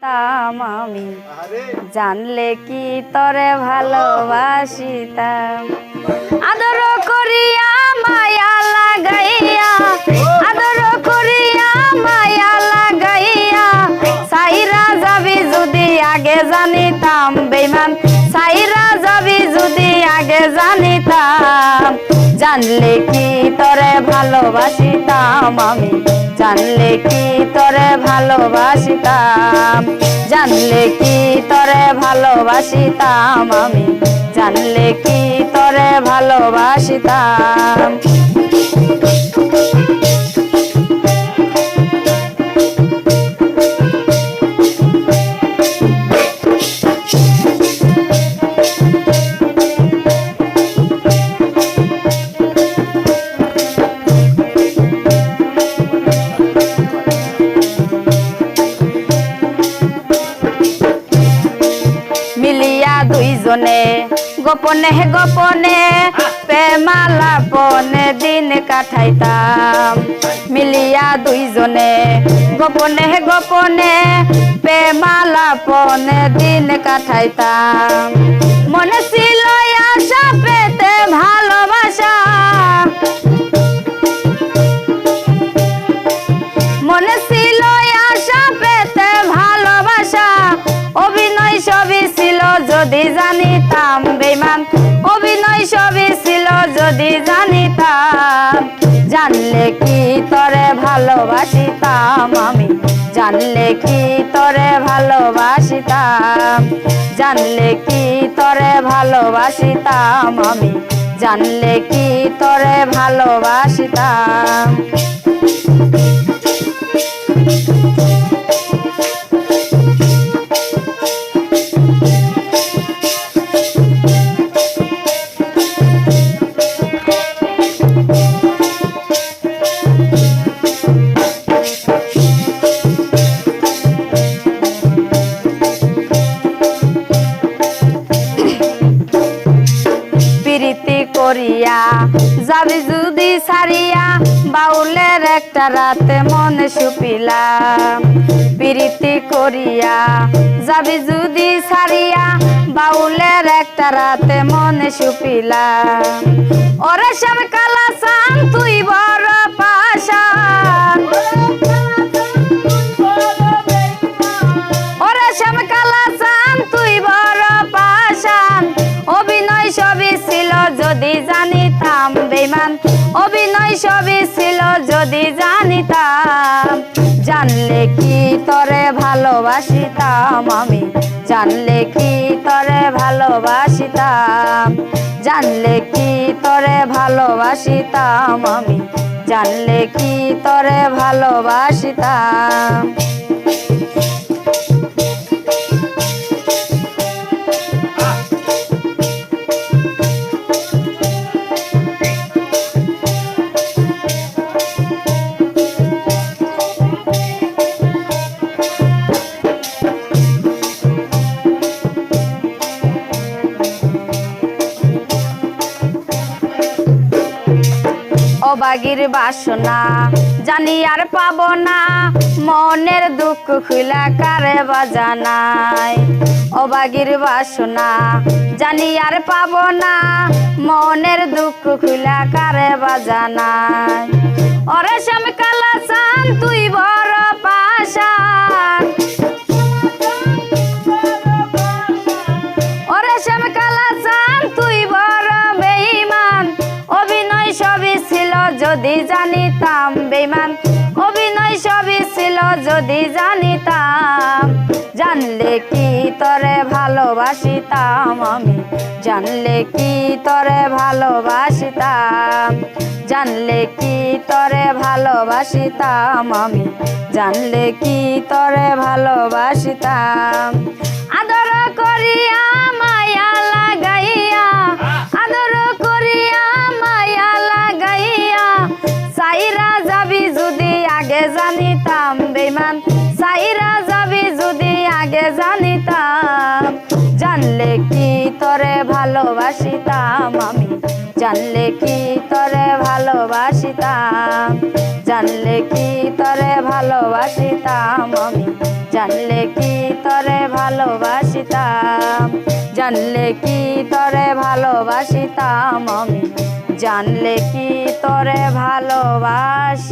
তাম আমি জানলে কি তরে ভালোবাসিতাম আদর করিয়া মায়া লাগাইয়া আদর করিয়া মায়া লাগাইয়া সাইরা যাবি যদি আগে জানিতাম বেঈমান সাইরা যাবি যদি আগে জানিতাম জানলে কি তরে ভালোবাসিতাম আমি জানলে কি তরে ভালোবাসিতাম জানলে কি তরে ভালোবাসিতাম আমি জানলে কি তরে ভালোবাসিতাম মিলিয়া দুইজনে গোপনে গোপনে প্রেমালাপনে দিন কাটাইতাম মিলিয়া দুইজনে গোপনে গোপনে প্রেমালাপনে দিন কাটাইতাম মনে ছিল আশা পেতে ভালোবাসা মনে ছিল আশা পেতে ভালোবাসা অভিনয় সবই ছিল যদি জানিতাম বেঈমান অভিনয় সবই ছিল যদি জানিতাম জানলে কি তরে ভালোবাসিতাম আমি জানলে কি তরে ভালোবাসিতাম জানলে কি তরে ভালোবাসিতাম আমি জানলে কি তরে ভালোবাসিতাম প্রীতি করিয়া যাবি যদি সারিয়া বাউলের একটা রাতে মনে সুপিলাম প্রীতি করিয়া যাবি যদি সারিয়া বাউলের একটা রাতে মনে সুপিলাম ওরে শ্যাম কালা চান তুই বড় পাশান ওরে শ্যাম কালা চান তুই বড় পাশান অভিনয় সবই ছিল যদি জানিতাম বেঈমান অভিনয় সবই ছিল যদি জানিতাম জানলে কি তরে ভালোবাসিতাম আমি জানলে কি তরে ভালোবাসিতাম জানলে কি তরে ভালোবাসিতাম আমি জানলে কি তরে ভালোবাসিতাম অবাগির বাসনা জানি আর পাবো না মনের দুঃখ খুলা কারে বাজানাই অবাগির বাসনা জানি আর পাবো না মনের দুঃখ খুলা কারে বাজানাই ওরে শ্যাম কালা চান তুই বড় পাশান ওরে শ্যাম কালা চান তুই বড় বেঈমান অভিনয় সবই ছিল যদি জানিতাম বেঈমান অভিনয় সবই ছিল যদি জানিতাম জানলে কি তরে ভালোবাসিতাম আমি জানলে কি তরে ভালোবাসিতাম জানলে কি তরে ভালোবাসিতাম আমি জানলে কি তরে ভালোবাসিতাম আদর করিয়া মায়া লাগাইয়া আদর করিয়া মায়া লাগাইয়া সাইরা যাবি যদি আগে জানিতাম বেঈমান সাইরা যাবি যদি আগে জানিতাম জানলে কি তরে ভালোবাসিতাম আমি জানলে কি তরে ভালোবাসিতাম জানলে কি তরে ভালো ভালোবাসিতাম আমি, জানলে কি তরে ভালোবাসিতাম, জানলে কি তরে ভালোবাসিতাম আমি, জানলে কি তরে ভালোবাসিতাম।